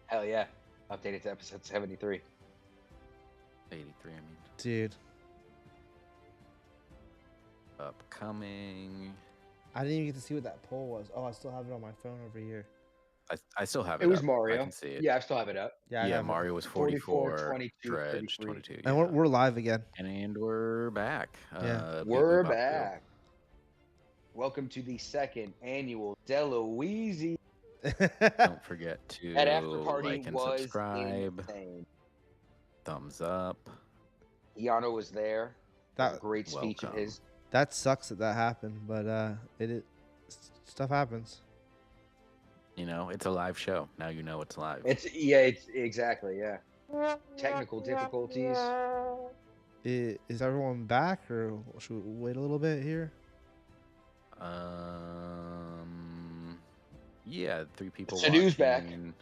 Hell yeah. Updated to episode 73. 83, I mean. Dude. Upcoming. I didn't even get to see what that poll was. Oh, I still have it on my phone over here. I still have it. It was up. Mario. I can see it. Yeah, I still have it up. Yeah, I Yeah, have it. Mario was 44, 44, 22, Dredge 33. 22. And Yeah. we're live again. And we're back. Yeah. We're back. Welcome to the second annual DelaWeezie's. Don't forget to That after party like and was subscribe. insane. Thumbs up. Yano was there. That was a That great speech of welcome. his. that sucks that happened, but stuff happens. You know, it's a live show. Now you know it's live. It's exactly, yeah. Technical difficulties. Is everyone back, or should we wait a little bit here? Yeah, 3 people. Sadu's back. watching.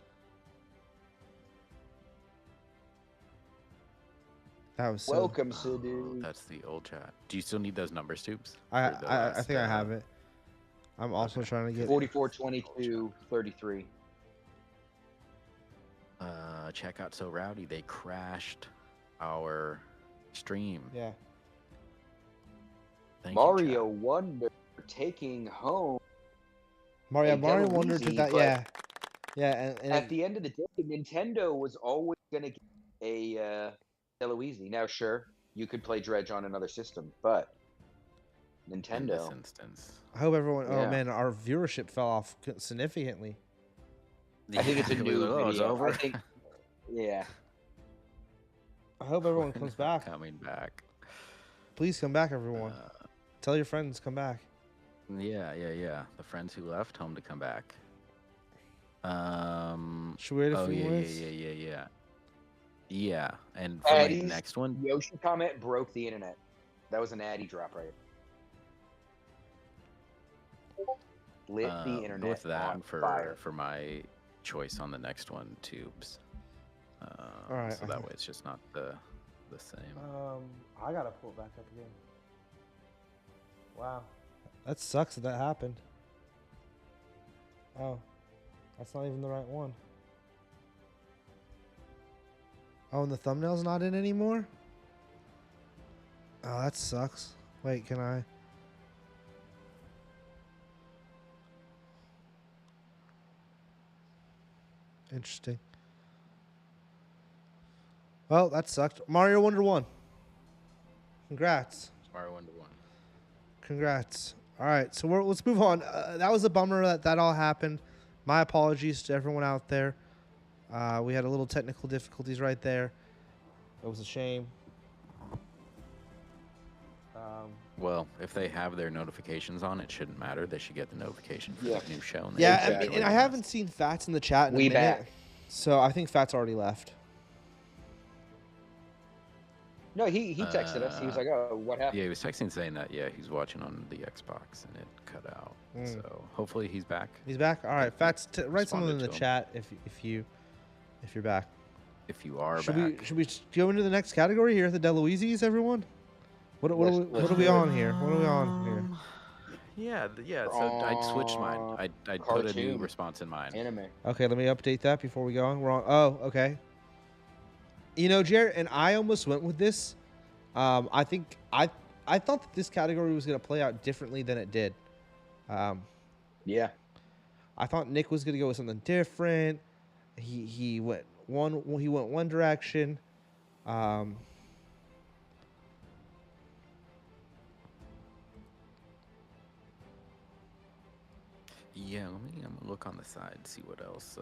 That was so. Welcome, Oh, Sadu. that's the old chat. Do you still need those number Stoops? I For the I last, think I have it. I'm also trying to get. 44, 22, 33. Check out So Rowdy. They crashed our stream. Yeah. Thank Mario you, Wonder taking home. Mario Hey, Wonder did DelaWeezie, that. but Yeah. Yeah, and At the end of the day, Nintendo was always going to get a DelaWeezie. Now, sure, you could play Dredge on another system, but chat. In this Nintendo. I instance. hope everyone. Oh Yeah. man, our viewership fell off significantly. I think it's a We new were like, "Oh, it's video. over." I think, yeah. I hope everyone comes back. Coming back. Please come back, everyone. Uh, Tell your friends come back. yeah. The friends who left home to come back. Should we wait a Oh few yeah, minutes? yeah. And for my Addy's next one, Yoshi comment broke the internet. That was an Addy drop right. Lit the internet with that on fire. for my choice on the next one, tubes. All right, So that okay. way it's just not the same. I gotta pull it back up again. Wow, that sucks that happened. Oh, that's not even the right one. Oh, and the thumbnail's not in anymore? Oh, that sucks. Wait, can I? Interesting. Well, that sucked. Mario Wonder 1. Congrats. Mario Wonder 1. Congrats. All right, so let's move on. That was a bummer that all happened. My apologies to everyone out there. We had a little technical difficulties right there. It was a shame. Well, if they have their notifications on, it shouldn't matter. They should get the notification for Yeah. the new show. And Yeah, Exactly. I mean, and I haven't seen Fats in the chat in We a minute. back. So I think Fats already left. No, he texted us. He was like, "Oh, what happened?" Yeah, he was texting saying that. Yeah, he's watching on the Xbox and it cut out. Mm. So hopefully he's back. He's back. All right, Fats, write something in Responded the to him. chat if you're back. If you are Should back, we go into the next category here at the DelaWeezie's, everyone? What are we on here? What are we on here? Yeah. So I switched mine. I put a new Cartoon. response in mine. Anime. Okay, let me update that before we go on. We're on. Oh, okay. You know, Jared, and I almost went with this. I think I thought that this category was going to play out differently than it did. Yeah. I thought Nick was going to go with something different. He went one direction. Yeah, I'm gonna look on the side, see what else.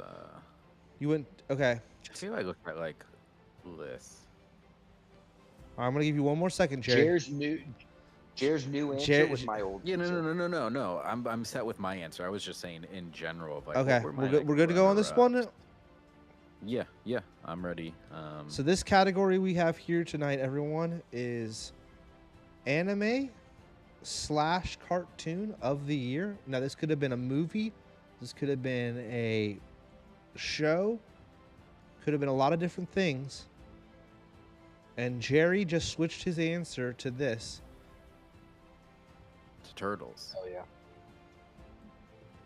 You went okay. I feel like look at like lists. All right, I'm gonna give you one more second, Jared. Jared's new answer Jared- was my old. Yeah, answer. no. I'm set with my answer. I was just saying in general. Of, like, Okay, what were my, we're good. like, We're good to go on this one. Yeah, I'm ready. So this category we have here tonight, everyone, is anime / cartoon of the year. Now, this could have been a movie. This could have been a show. Could have been a lot of different things. And Jerry just switched his answer to this. to Turtles, Oh yeah.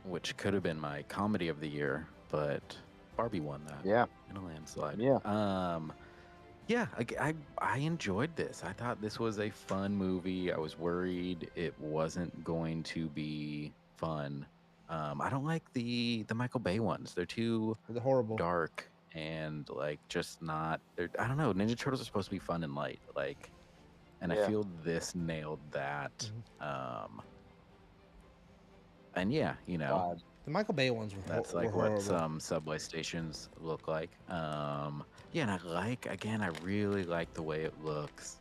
which could have been my comedy of the year, but Barbie won that. Yeah. In a landslide. Yeah. Yeah, I enjoyed this. I thought this was a fun movie. I was worried it wasn't going to be fun. I don't like the Michael Bay ones. They're too The horrible. dark and like just not. I don't know. Ninja Turtles are supposed to be fun and light, like, and I Yeah. feel this nailed that. And yeah, you know, The Michael Bay ones were that's were like horrible. what some subway stations look like. Yeah, and I really like the way it looks.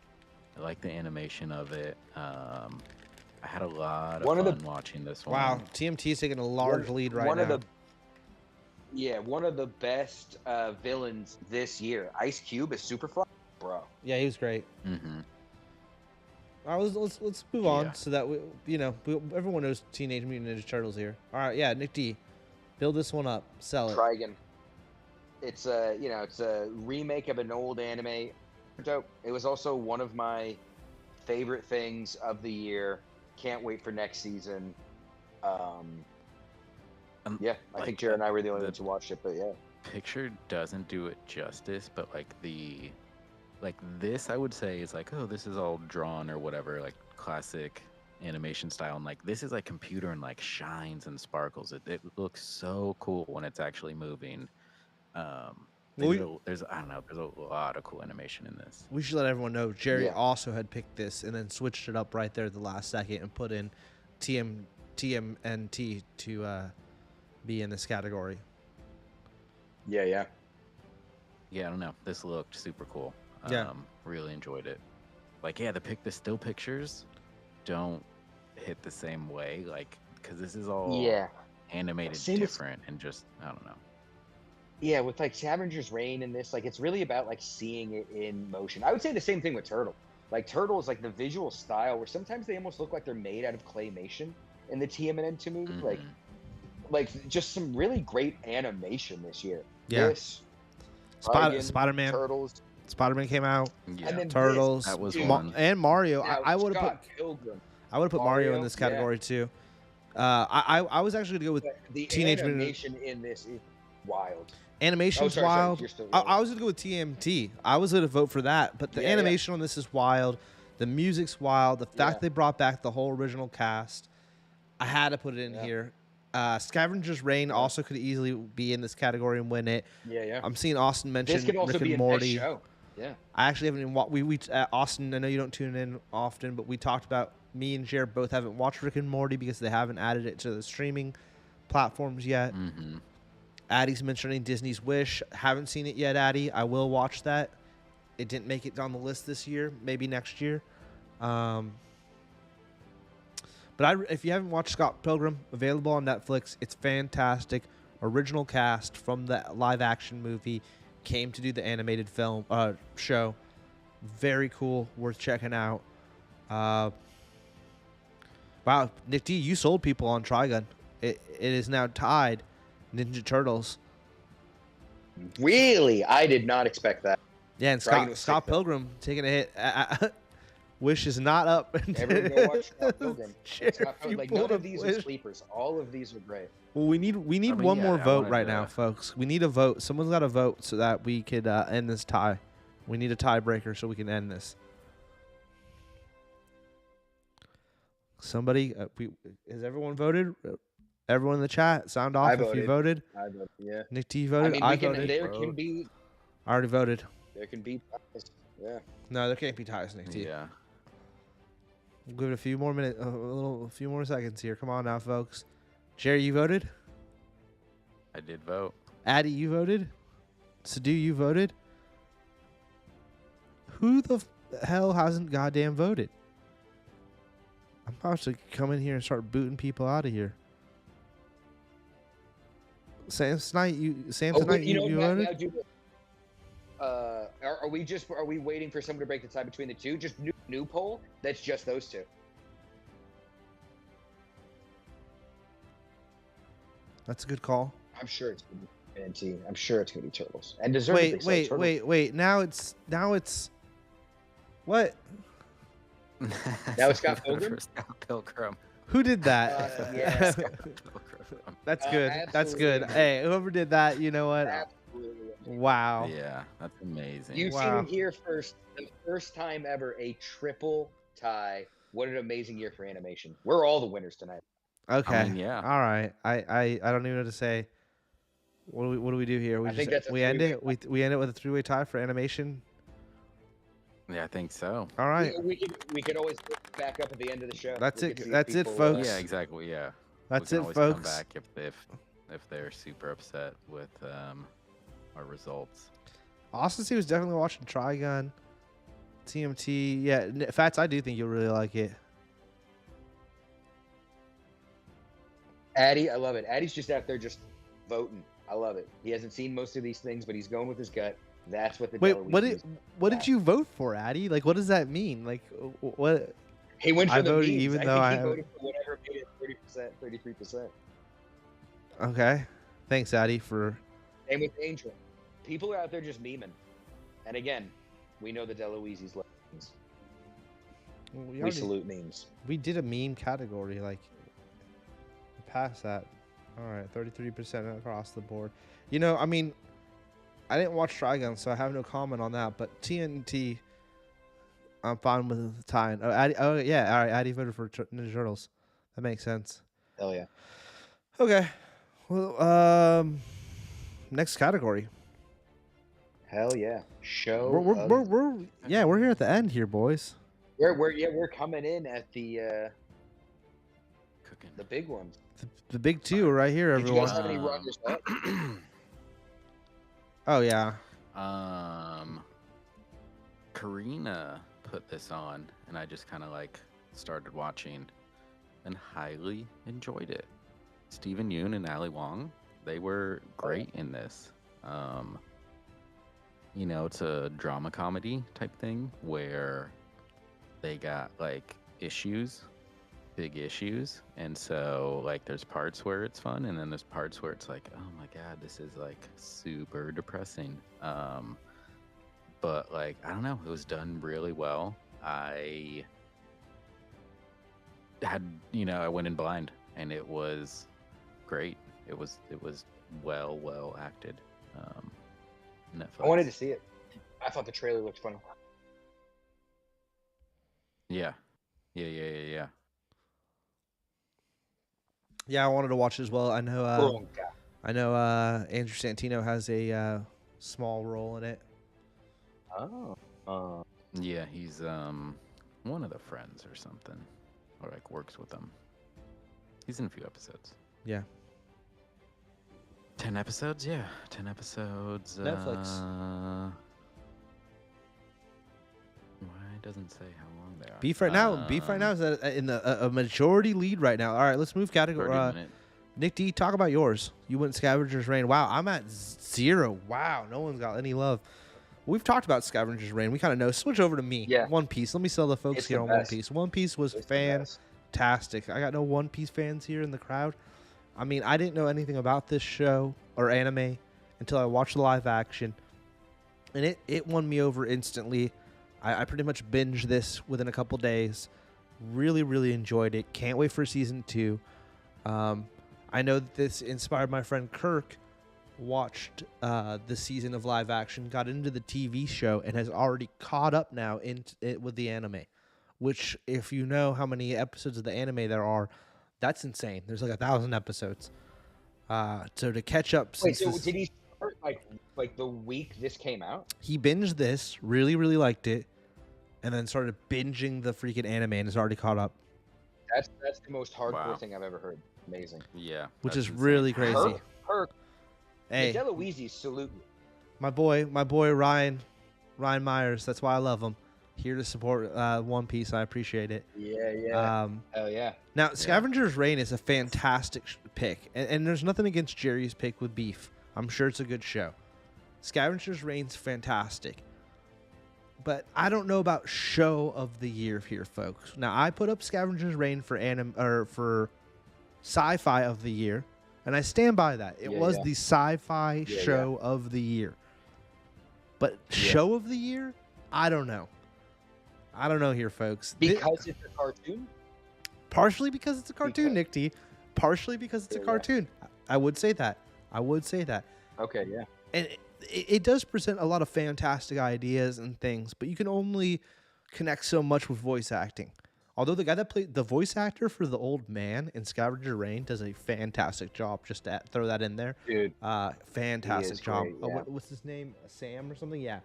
I like the animation of it. I had a lot of fun watching this one. Wow, TMT is taking a large lead right now. One of the best villains this year. Ice Cube is super fun, bro. Yeah, he was great. Mm-hmm. All right, let's move on so that everyone knows Teenage Mutant Ninja Turtles here. All right, yeah, Nick D, build this one up, sell it. Trigon. It's a remake of an old anime. Dope. It was also one of my favorite things of the year. Can't wait for next season. I think Jared and I were the only ones who watched it, but yeah. Picture doesn't do it justice, but this I would say is like, oh, this is all drawn or whatever, like classic animation style, and like this is like computer and like shines and sparkles. It looks so cool when it's actually moving. There's a lot of cool animation in this. We should let everyone know Jerry also had picked this and then switched it up right there at the last second and put in TMNT to be in this category. Yeah, I don't know. This looked super cool. Really enjoyed it. Like, yeah, the still pictures don't hit the same way, like, because this is all animated different and just, I don't know. Yeah, with like Scavenger's Reign in this, like it's really about like seeing it in motion. I would say the same thing with Turtle. Like Turtle is like the visual style where sometimes they almost look like they're made out of claymation in the TMNT movie. Mm-hmm. Like just some really great animation this year. Yeah. This, Spider-Man. Turtles. Spider-Man came out. Yeah. And then Turtles. That was one. And Mario. Now, I would have put Mario in this category too. I was actually gonna go with the Teenage animation in this is wild. Animation's wild. I was gonna go with TMT. I was gonna vote for that, but the animation on this is wild. The music's wild. The fact they brought back the whole original cast, I had to put it in here. Scavenger's Reign also could easily be in this category and win it. Yeah. I'm seeing Austin mention This could also Rick be and a Morty. nice show. Yeah. I actually haven't even watched. Austin, I know you don't tune in often, but we talked about me and Jared both haven't watched Rick and Morty because they haven't added it to the streaming platforms yet. Mm-hmm. Addie's mentioning Disney's Wish. Haven't seen it yet, Addie. I will watch that. It didn't make it on the list this year. Maybe next year. But if you haven't watched Scott Pilgrim, available on Netflix, it's fantastic. Original cast from the live action movie came to do the animated film show. Very cool. Worth checking out. Wow, Nick D, you sold people on Trigun. It is now tied. Ninja Turtles. Really? I did not expect that. Yeah, and Scott Pilgrim taking a hit. Wish is not up. Everyone go watch Scott Pilgrim. Like none of these are sleepers. All of these are great. Well, we need one more vote right now, folks. We need a vote. Someone's got to vote so that we could end this tie. We need a tiebreaker so we can end this. Somebody, has everyone voted? Everyone in the chat, sound off if you voted. I voted, yeah. Nick T voted. I voted. There can be. I already voted. There can be ties. Yeah. No, there can't be ties, Nick T. Yeah. We'll give it a few more minutes, a few more seconds here. Come on now, folks. Jerry, you voted? I did vote. Addie, you voted? Sadu, you voted? Who the hell hasn't goddamn voted? I'm about to come in here and start booting people out of here. Sam tonight, you voted? Are we waiting for someone to break the tie between the two? Just new poll? That's just those two. That's a good call. I'm sure it's going to be I'm sure it's going to be Turtles. And deservedly so. Wait. Now it's what? Now it's Scott Pilgrim? Scott Pilgrim. Who did that? Yeah. That's good. That's good. Absolutely. Hey, whoever did that, you know what? Absolutely. Wow. Yeah, that's amazing. You've Wow. seen it here first. The first time ever, a triple tie. What an amazing year for animation. We're all the winners tonight. Okay. I mean, yeah. All right. I don't even know what to say. What do we do here? I think that's a we end three-way it. We end it with a 3-way tie for animation. Yeah, I think so. All right. We could always pick back up at the end of the show. That's We it. could see if That's it, people, folks. Yeah, exactly. Yeah. That's we it, can always come folks. back if they're super upset with our results. Austin C was definitely watching Trigun, TMT. Yeah, Fats, I do think you'll really like it. Addy, I love it. Addy's just out there just voting. I love it. He hasn't seen most of these things, but he's going with his gut. That's what the Wait, DelaWeezie's what did you vote for, Addy? Like, what does that mean? Like, what? He went for I the voted memes. even I though think I he voted for whatever made it 30%, 33%. Okay, thanks, Addy, for. Same with Angel. People are out there just memeing. And again, we know the DelaWeezie's lessons. We salute memes. We did a meme category, like, past that. All right, 33% across the board. You know, I mean, I didn't watch Trigun, so I have no comment on that. But TNT, I'm fine with the tie. Oh yeah, all right. Addy voted for Ninja Turtles. That makes sense. Hell yeah. Okay. Well, next category. Hell yeah. Show. We're here at the end here, boys. We're coming in at the Cooking. the big ones. The big two are right here, Did you everyone. guys have any runners up? Oh yeah. Karina put this on, and I just kind of like started watching, and highly enjoyed it. Stephen Yoon and Ali Wong, they were great in this. You know, it's a drama comedy type thing where they got like issues, big issues, and so like there's parts where it's fun, and then there's parts where it's like, oh my god, this is like super depressing. But like, I don't know, it was done really well. I went in blind, and it was great. It was well acted. Netflix. I wanted to see it. I thought the trailer looked funny. Yeah. Yeah, I wanted to watch it as well. I know. Andrew Santino has a small role in it. Oh. Yeah, he's one of the friends or something, or like works with them. He's in a few episodes. Yeah. 10 episodes? Yeah, 10 episodes. Netflix. It doesn't say how long they are. Beef right now is in a majority lead right now. All right, let's move category. Nick D, talk about yours. You went Scavenger's Reign. Wow, I'm at 0. Wow, no one's got any love. We've talked about Scavenger's Reign. We kind of know. Switch over to me. Yeah. One Piece. Let me sell the folks It's here the on best. One Piece. One Piece was fantastic. I got no One Piece fans here in the crowd. I mean, I didn't know anything about this show or anime until I watched the live action, and it won me over instantly. I pretty much binged this within a couple days. Really, really enjoyed it. Can't wait for season 2. I know that this inspired my friend Kirk. Watched the season of live action, got into the TV show, and has already caught up now with the anime. Which, if you know how many episodes of the anime there are, that's insane. There's like 1,000 episodes. So to catch up. Wait, so did he start like the week this came out? He binged this, really, really liked it, and then started binging the freaking anime and is already caught up. That's the most hardcore thing I've ever heard. Amazing. Yeah. Which is really crazy. Kirk. Hey, the DelaWeezie's salute you. my boy Ryan Myers. That's why I love him. Here to support One Piece. I appreciate it. Yeah. Hell yeah. Now, Scavenger's Reign is a fantastic pick, and there's nothing against Jerry's pick with Beef. I'm sure it's a good show. Scavenger's Reign's fantastic, but I don't know about show of the year here, folks. Now, I put up Scavenger's Reign for sci-fi of the year, and I stand by that. It was the sci-fi show of the year, but show of the year, I don't know. I don't know here, folks. Because it's a cartoon? Partially because it's a cartoon, Nick D. Partially because it's a cartoon. Yeah. I would say that. Okay, yeah. And it does present a lot of fantastic ideas and things, but you can only connect so much with voice acting. Although the guy that played the voice actor for the old man in Scavenger Reign does a fantastic job. Just to throw that in there, dude. Fantastic job. Great, yeah. What's his name? Sam or something? Yeah,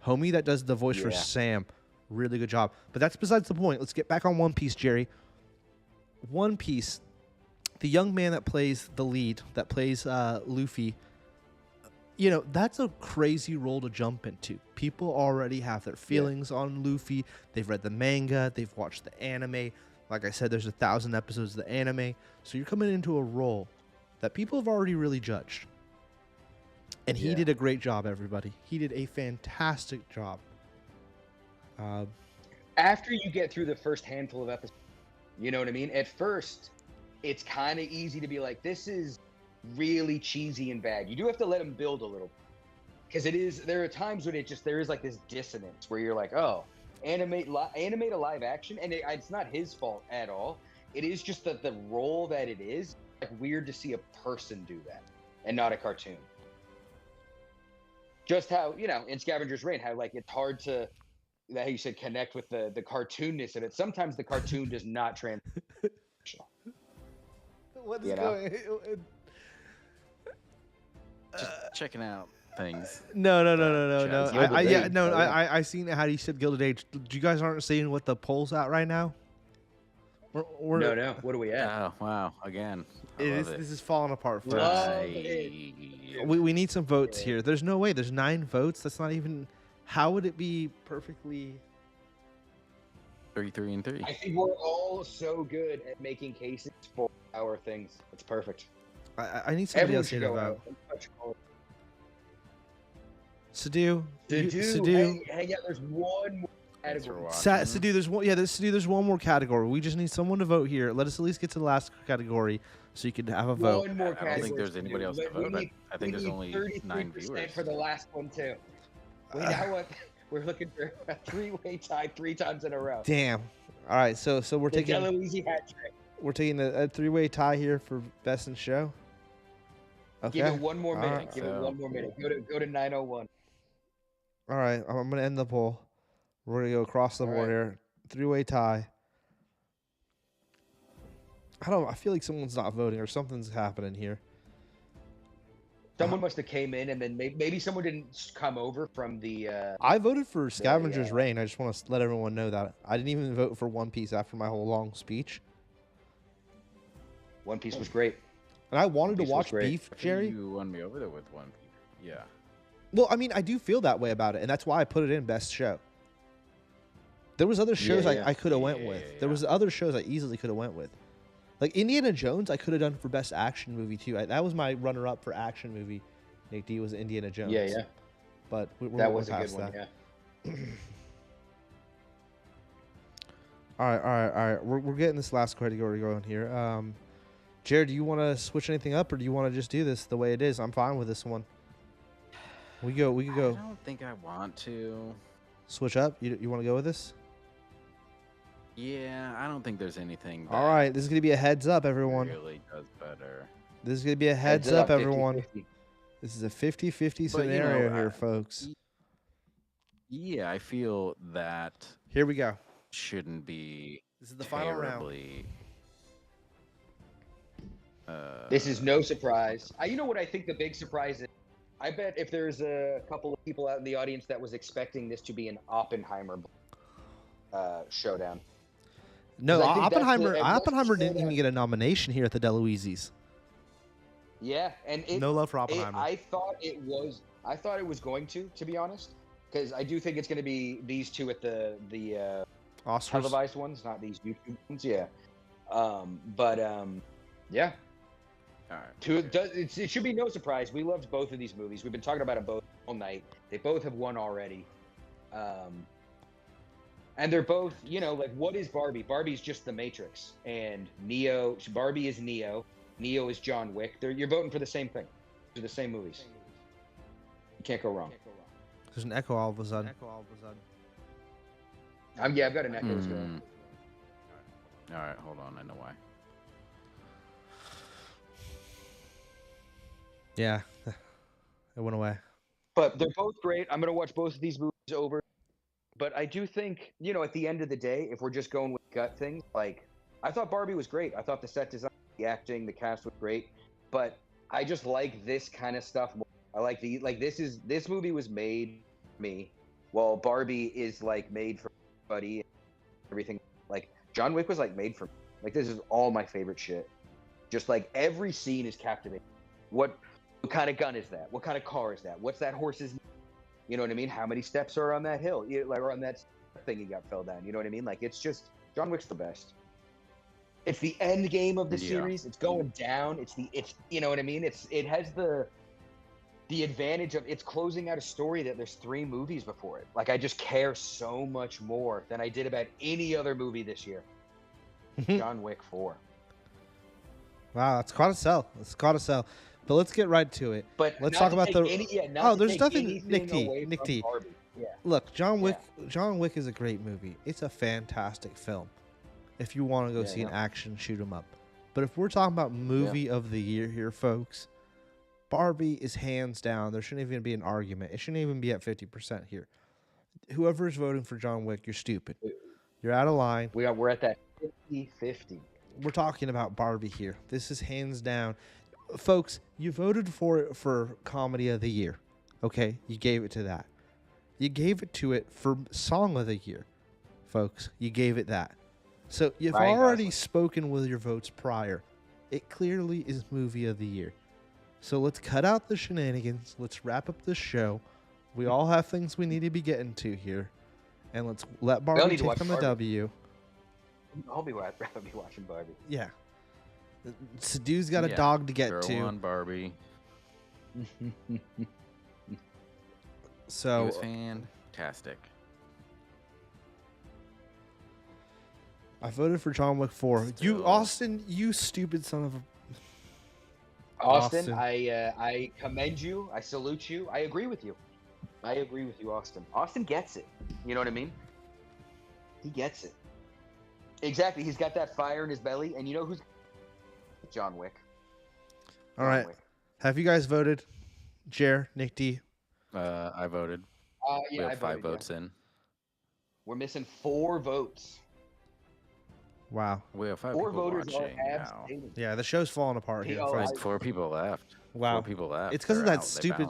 homie that does the voice for Sam. Really good job. But that's besides the point. Let's get back on One Piece, Jerry. One Piece. The young man that plays the lead, that plays Luffy. You know, that's a crazy role to jump into. People already have their feelings on Luffy. They've read the manga. They've watched the anime. Like I said, there's 1,000 episodes of the anime. So you're coming into a role that people have already really judged. And he did a great job, everybody. He did a fantastic job. After you get through the first handful of episodes, you know what I mean? At first, it's kind of easy to be like, this is really cheesy and bad. You do have to let him build a little, because there are times when there is like this dissonance where you're like, oh, animate a live action, and it's not his fault at all. It is just that the role that it is, like, weird to see a person do that and not a cartoon. Just how, you know, in Scavenger's Reign, how like it's hard to, how you said, connect with the cartoonness of it. Sometimes the cartoon does not translate. What is going? Just checking out things. No. I seen how you said Gilded Age. You guys aren't seeing what the poll's at right now? No. What are we at? Oh, wow. Again. This is falling apart for us. We need some votes here. There's no way. There's 9 votes. That's not even... How would it be perfectly... 3, 3. I think we're all so good at making cases for our things. It's perfect. I need somebody else here to vote. Sadu. Hey, yeah, there's one more category. Sadu, there's one more category. We just need someone to vote here. Let us at least get to the last category so you can have a vote. One more category. I don't think there's anybody else to vote. I think there's only 9 viewers. For the last one, too. We now what? We're looking for a 3-way tie 3 times in a row. Damn. All right, so we're taking DelaWeezie's hat trick. We're taking a 3-way tie here for Best in Show. Okay. Give it one more minute. Give it one more minute. Go to 9:01. All right, I'm gonna end the poll. We're gonna go across the board here. 3-way tie. I feel like someone's not voting or something's happening here. Someone must have came in, and then maybe someone didn't come over from the... I voted for Scavenger's Reign. I just want to let everyone know that. I didn't even vote for One Piece after my whole long speech. One Piece was great. And I wanted to watch Beef, Jerry. You won me over there with One Piece. Yeah. Well, I mean, I do feel that way about it, and that's why I put it in Best Show. There was other shows I could have went with. There was other shows I easily could have went with. Like Indiana Jones, I could have done for Best Action Movie, too. That was my runner-up for action movie. Nick D was Indiana Jones. Yeah. But that was a good one, yeah. All right. We're getting this last category going here. Jared, do you want to switch anything up, or do you want to just do this the way it is? I'm fine with this one. We could go. I don't think I want to. Switch up? You want to go with this? Yeah, I don't think there's anything. All right, this is going to be a heads up, everyone. Really does better. This is going to be a heads up, 50, everyone. 50. This is a 50-50 scenario here, folks. Yeah, I feel that. Here we go. Shouldn't be. This is the final round. This is no surprise. You know what I think the big surprise is? I bet if there's a couple of people out in the audience that was expecting this to be an Oppenheimer showdown. No, Oppenheimer didn't even get a nomination here at the DelaWeezie's. Yeah, and no love for Oppenheimer. I thought it was going to be honest, because I do think it's going to be these two at the Oscars. Televised ones, not these YouTube ones. Yeah, yeah. All right. It should be no surprise. We loved both of these movies. We've been talking about them both all night. They both have won already. And they're both, like, what is Barbie? Barbie's just the Matrix. And Barbie is Neo. Neo is John Wick. You're voting for the same thing. They're the same movies. You can't go wrong. There's an echo all of a sudden. I've got an echo as well. All right, hold on. I know why. Yeah, it went away. But they're both great. I'm gonna watch both of these movies over. But I do think, at the end of the day, if we're just going with gut things, like I thought Barbie was great. I thought the set design, the acting, the cast was great. But I just like this kind of stuff more. I like this movie was made for me, while Barbie is like made for everybody. Everything like John Wick was like made for me. Like this is all my favorite shit. Just like every scene is captivating. What kind of gun is that? What kind of car is that? What's that horse's name? You know what I mean? How many steps are on that hill? Or on that thing he got fell down. You know what I mean? Like it's just John Wick's the best. It's the end game of the series. It's going down. It's you know what I mean? It has the advantage of it's closing out a story that there's 3 movies before it. Like I just care so much more than I did about any other movie this year. John Wick 4. Wow, it's gotta sell. It's gotta sell. But let's get right to it. But let's talk about there's nothing. Nick T. Yeah. Look, John Wick. Yeah. John Wick is a great movie. It's a fantastic film. If you want to go see an action shoot 'em up, but if we're talking about movie of the year here, folks, Barbie is hands down. There shouldn't even be an argument. It shouldn't even be at 50% here. Whoever is voting for John Wick, you're stupid. You're out of line. We're at that 50-50. We're talking about Barbie here. This is hands down. Folks, you voted for it for Comedy of the Year. Okay? You gave it to that. You gave it to it for Song of the Year. Folks, you gave it that. So you've already spoken with your votes prior. It clearly is Movie of the Year. So let's cut out the shenanigans. Let's wrap up this show. We all have things we need to be getting to here. And let's let Barbie take on the W. I'll be watching Barbie. Yeah. Sadu's got a dog to get to. On Barbie. So it was fantastic. I voted for John Wick 4. You, Austin, you stupid son of a... Austin, I commend you. I salute you. I agree with you. Austin. Austin gets it. You know what I mean? He gets it. Exactly. He's got that fire in his belly. And you know who's... John Wick. All right. Have you guys voted? Jer, Nick D? I voted. We have 5 votes in. We're missing 4 votes. Wow. We have 5 4 people voters watching now. Yeah, the show's falling apart here. 4 people left. Wow. 4 people left. It's because of that stupid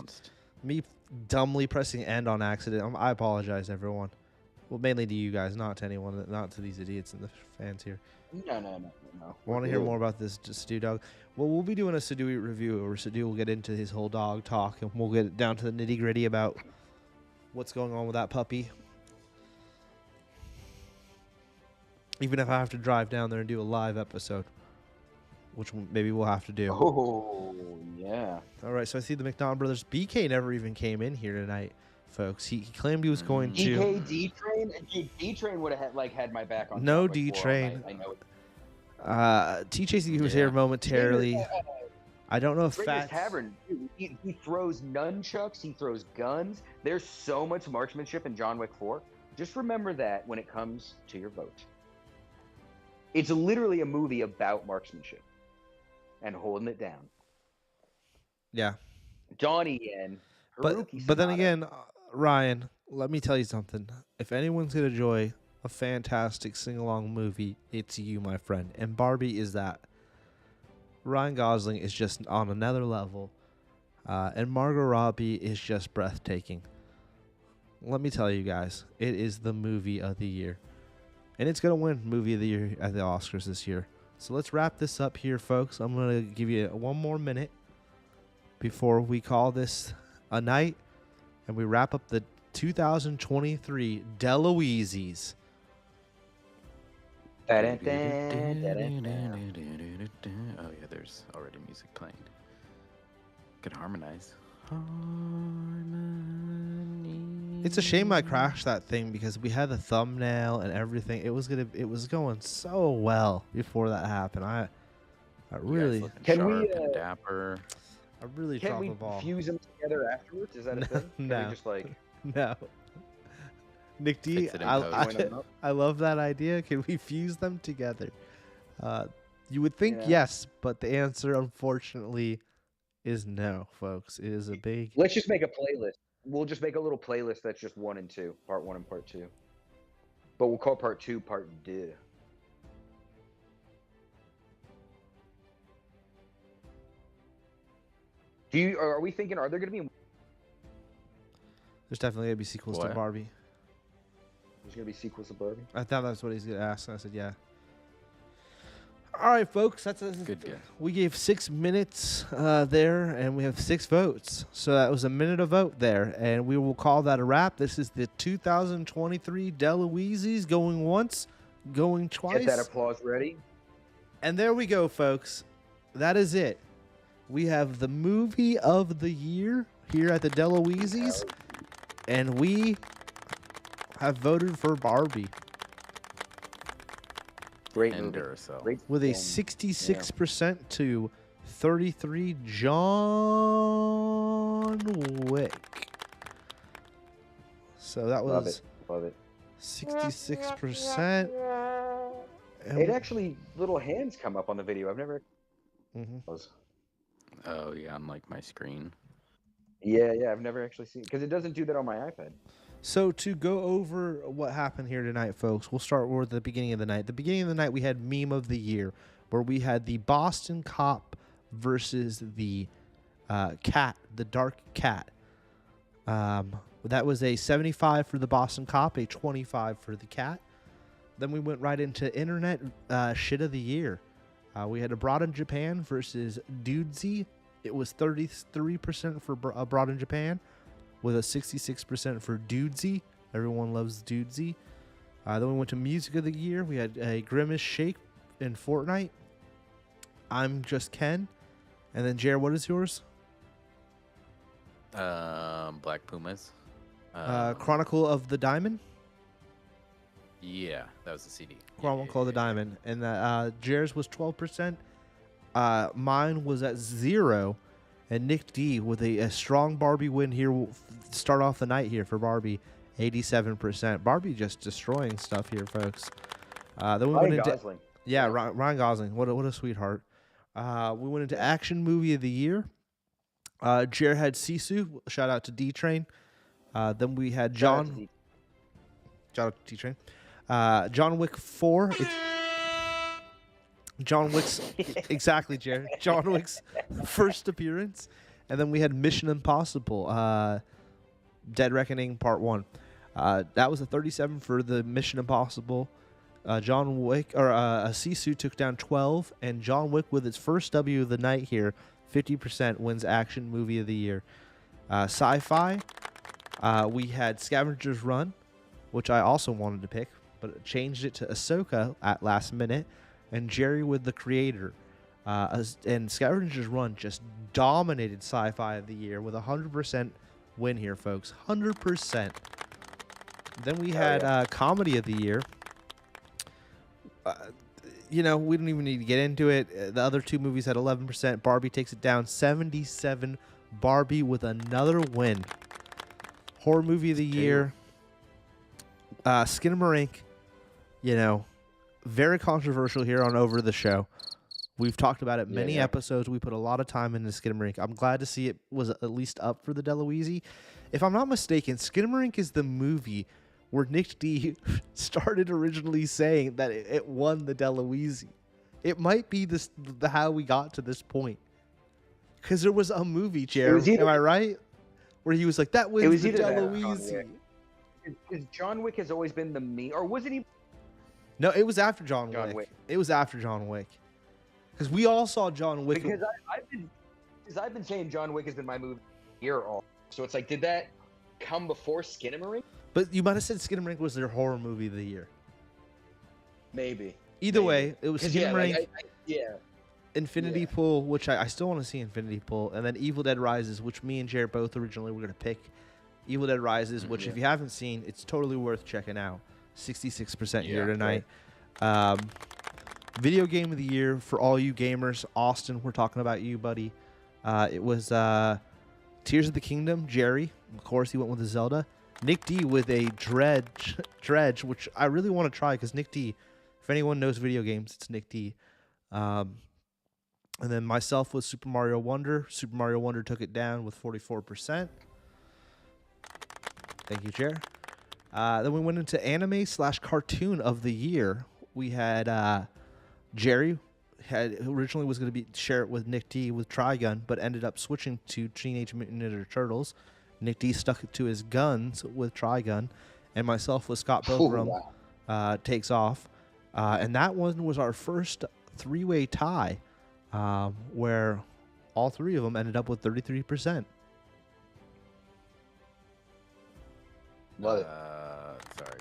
me dumbly pressing end on accident. I apologize, everyone. Well, mainly to you guys, not to anyone, not to these idiots and the fans here. No. Want to hear more about this Sadu dog? Well, we'll be doing a Sadu review, where Sadu will get into his whole dog talk, and we'll get down to the nitty gritty about what's going on with that puppy. Even if I have to drive down there and do a live episode, which maybe we'll have to do. Oh, yeah. All right, so I see the McDonald brothers. BK never even came in here tonight, folks. He claimed he was going to. BK, D-Train? D-Train would have had my back on. No D-Train. I know it. T-Chasey was here momentarily. I don't know if Fats... Tavern, he throws nunchucks, he throws guns. There's so much marksmanship in John Wick 4. Just remember that when it comes to your vote. It's literally a movie about marksmanship and holding it down. Yeah. Donnie Yen. But then again, Ryan, let me tell you something. If anyone's going to enjoy a fantastic sing-along movie, it's you, my friend. And Barbie is that. Ryan Gosling is just on another level. And Margot Robbie is just breathtaking. Let me tell you guys, it is the movie of the year. And it's going to win movie of the year at the Oscars this year. So let's wrap this up here, folks. I'm going to give you 1 more minute before we call this a night. And we wrap up the 2023 DelaWeezie's. Oh yeah, there's already music playing. Could harmonize. It's a shame I crashed that thing because we had the thumbnail and everything. It was going so well before that happened. I really dapper. I really dropped the ball. Can we fuse them together afterwards? Is that a thing? No. Just like no. Nick D, I love that idea. Can we fuse them together? You would think yes, but the answer, unfortunately, is no, folks. It is a big... Let's just make a playlist. We'll just make a little playlist that's just 1 and 2, part 1 and part 2. But we'll call part 2 part 2. Are we thinking, are there going to be... There's definitely going to be sequels to Barbie. There's going to be sequels to Barbie? I thought that's what he's going to ask, and I said, yeah. All right, folks. That's a good guess. We gave 6 minutes there, and we have 6 votes. So that was a minute a vote there, and we will call that a wrap. This is the 2023 DelaWeezie's, going once, going twice. Get that applause ready. And there we go, folks. That is it. We have the movie of the year here at the DelaWeezie's, and we have voted for Barbie. Great movie. Great with a 66% to 33 John Wick. So that was Love it. 66%. It actually, little hands come up on the video. I've never... Oh, yeah, on like my screen. Yeah, I've never actually seen it because it doesn't do that on my iPad. So to go over what happened here tonight, folks, we'll start with the beginning of the night. The beginning of the night, we had Meme of the Year, where we had the Boston Cop versus the cat, the dark cat. That was a 75 for the Boston Cop, a 25 for the cat. Then we went right into Internet Shit of the Year. We had Abroad in Japan versus Dudesy. It was 33% for Abroad in Japan, with a 66% for Dudesy. Everyone loves Dudesy. Then we went to Music of the Year. We had a Grimace Shake in Fortnite. I'm Just Ken. And then, Jared, what is yours? Black Pumas. Chronicle of the Diamond? Yeah, that was the CD. Chronicle of the Diamond. And Jared's was 12%. Mine was at 0. And Nick D with a strong Barbie win here will start off the night here for Barbie, 87%. Barbie just destroying stuff here, folks. Then we went into Gosling. Yeah, Ryan Gosling. What a sweetheart. We went into Action Movie of the Year. Jared had Sisu. Shout out to D Train. Then we had John. Shout out to D Train. John Wick 4. John Wick's exactly, Jared. John Wick's first appearance, and then we had Mission Impossible, Dead Reckoning Part 1. That was a 37 for the Mission Impossible. John Wick or Sisu took down 12, and John Wick with its first W of the night here, 50% wins Action Movie of the Year. Sci-fi, we had Scavenger's Run, which I also wanted to pick, but changed it to Ahsoka at last minute. And Jerry with The Creator. And Scavenger's Run just dominated Sci-Fi of the Year with 100% win here, folks. 100%. Then we had Comedy of the Year. We don't even need to get into it. The other two movies had 11%. Barbie takes it down 77. Barbie with another win. Horror Movie of the Year. Skinamarink, very controversial here on Over the Show. We've talked about it many episodes. We put a lot of time into Skinamarink. I'm glad to see it was at least up for the DelaWeezie. If I'm not mistaken, Skinamarink is the movie where Nick D started originally saying that it won the DelaWeezie. It might be how we got to this point. Because there was a movie, Jared, am I right? Where he was like, that wins the DelaWeezie. Because John Wick has always been the me, or was it even? No, it was after John Wick. It was after John Wick. Because we all saw John Wick. Because I've been saying John Wick has been my movie year all. So it's like, did that come before Skinamarink? But you might have said Skinamarink was their horror movie of the year. Maybe. Either way, it was Skinamarink. Yeah. Infinity Pool, which I still want to see Infinity Pool, and then Evil Dead Rises, which me and Jared both originally were going to pick. Evil Dead Rises, which if you haven't seen, it's totally worth checking out. 66% here tonight. Right. Video Game of the Year for all you gamers. Austin, we're talking about you, buddy. It was Tears of the Kingdom. Jerry, of course, he went with the Zelda. Nick D with a dredge, which I really want to try because Nick D, if anyone knows video games, it's Nick D. And then myself with Super Mario Wonder. Super Mario Wonder took it down with 44%. Thank you, Jer. Then we went into anime/cartoon of the year. We had Jerry originally was going to share it with Nick D with Trigun, but ended up switching to Teenage Mutant Ninja Turtles. Nick D stuck it to his guns with Trigun, and myself with Scott Pilgrim takes off. And that one was our first three-way tie, where all three of them ended up with 33%. Love it. Sorry.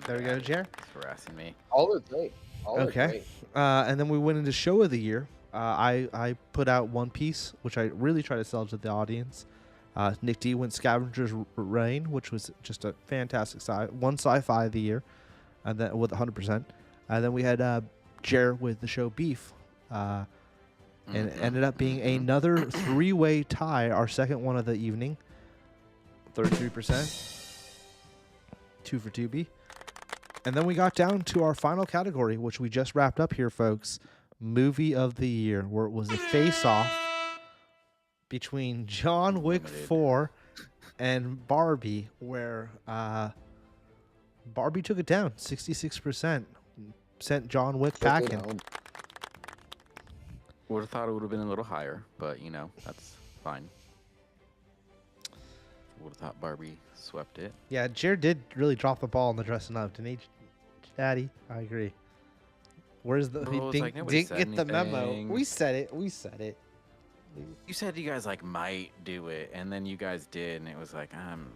There we go, Jer. It's harassing me. All are great. Okay. And then we went into show of the year. I put out One Piece, which I really try to sell to the audience. Nick D went Scavenger's Reign, which was just a fantastic sci-fi of the year, and then with 100%. And then we had Jer with the show Beef, and it ended up being another three-way tie, our second one of the evening. 33%. 2 for 2B. And then we got down to our final category, which we just wrapped up here, folks. Movie of the year, where it was a face-off between John Wick 4 and Barbie, where Barbie took it down 66%, sent John Wick packing. Would have thought it would have been a little higher, but you know, that's fine. Would have thought Barbie swept it. Yeah, Jared did really drop the ball in the dressing up, didn't he, Daddy? I agree. Where's the... Bro, didn't get the memo. We said it. You said you guys like might do it, and then you guys did, and it was like, I'm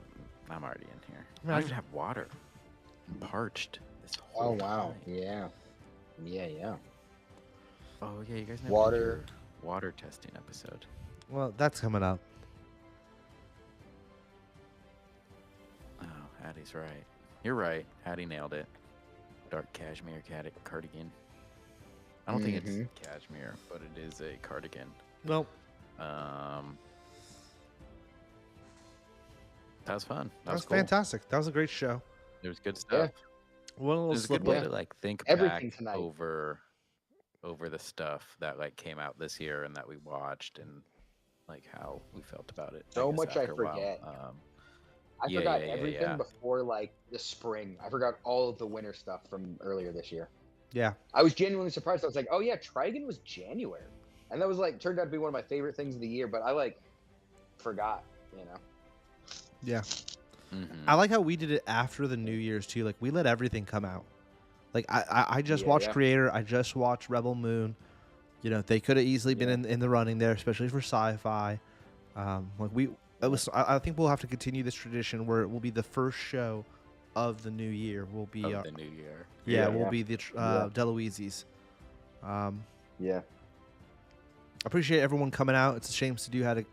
already in here. I don't even have water. I'm parched. This whole wow. time. Yeah. Oh yeah, you guys never Water. did your water testing episode. Well, that's coming up. Oh, Addie's right. You're right. Addie nailed it. Dark cashmere cardigan. I don't think it's cashmere, but it is a cardigan. Well, that was fun. That was cool. fantastic. That was a great show. It was good stuff. Yeah. One it was a good way to like think Everything back tonight. over the stuff that like came out this year and that we watched and like how we felt about it. So guess, much I after a while. forget. I Yeah, forgot yeah, yeah, everything yeah. before like the spring. I forgot all of the winter stuff from earlier this year. Yeah. I was genuinely surprised. I was like, oh yeah, Trigun was January. And that was like turned out to be one of my favorite things of the year, but I like forgot, you know. Yeah. Mm-hmm. I like how we did it after the New Year's too. Like we let everything come out. Like I just watched Creator. I just watched Rebel Moon. You know, they could have easily been in the running there, especially for sci-fi. I think we'll have to continue this tradition where it will be the first show of the new year. Will be the new year. Will be the DelaWeezie's. Yeah. Appreciate everyone coming out. It's a shame Stu had to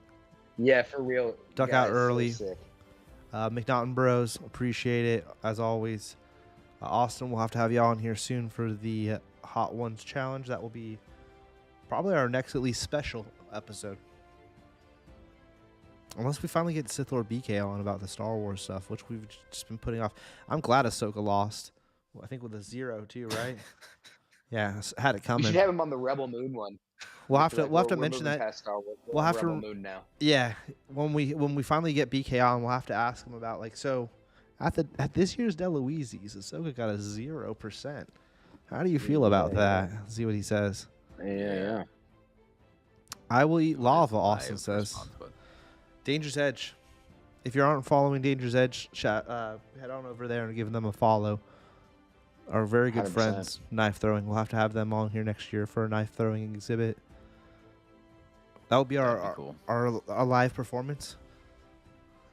Yeah, for real. duck out early. So sick. McNaughton Bros, appreciate it as always. Austin, we'll have to have you on here soon for the Hot Ones challenge. That will be probably our next at least special episode. Unless we finally get Sith Lord BK on about the Star Wars stuff, which we've just been putting off. I'm glad Ahsoka lost. Well, I think with a 0 too, right? Yeah, had it coming. We should have him on the Rebel Moon one. We'll have to mention that. Past Star Wars. We'll have Rebel to. Moon now. Yeah, when we finally get BK on, we'll have to ask him about like so. At this year's DelaWeezie's, Ahsoka got a 0%. How do you feel about that? See what he says. Yeah. I will eat lava, Austin says. Dangerous Edge. If you aren't following Dangerous Edge, head on over there and give them a follow. Our very good 100%. friends, knife throwing. We'll have to have them on here next year for a knife throwing exhibit. That will be our live performance.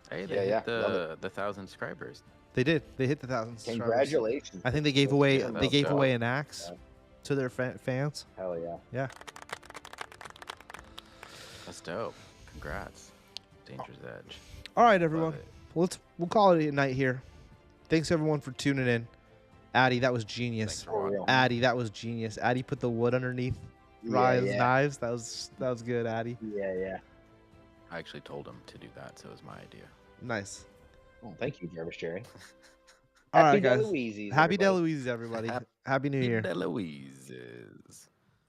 Hey, they hit the 1,000 subscribers. They did. They hit the 1,000 subscribers. Congratulations. I think they gave away an axe to their fans. Hell yeah. Yeah. That's dope. Congrats. Dangerous Edge. All right, everyone. We'll call it a night here. Thanks everyone for tuning in. Addie, that was genius. Addie, that was genius. Addie put the wood underneath Ryan's knives. That was good, Addie. Yeah. I actually told him to do that, so it was my idea. Nice. Oh, thank you, Jarvis Jerry. All Happy right, guys. DelaWeezie's, Happy everybody. DelaWeezie's, everybody. Happy New Year. DelaWeezie's.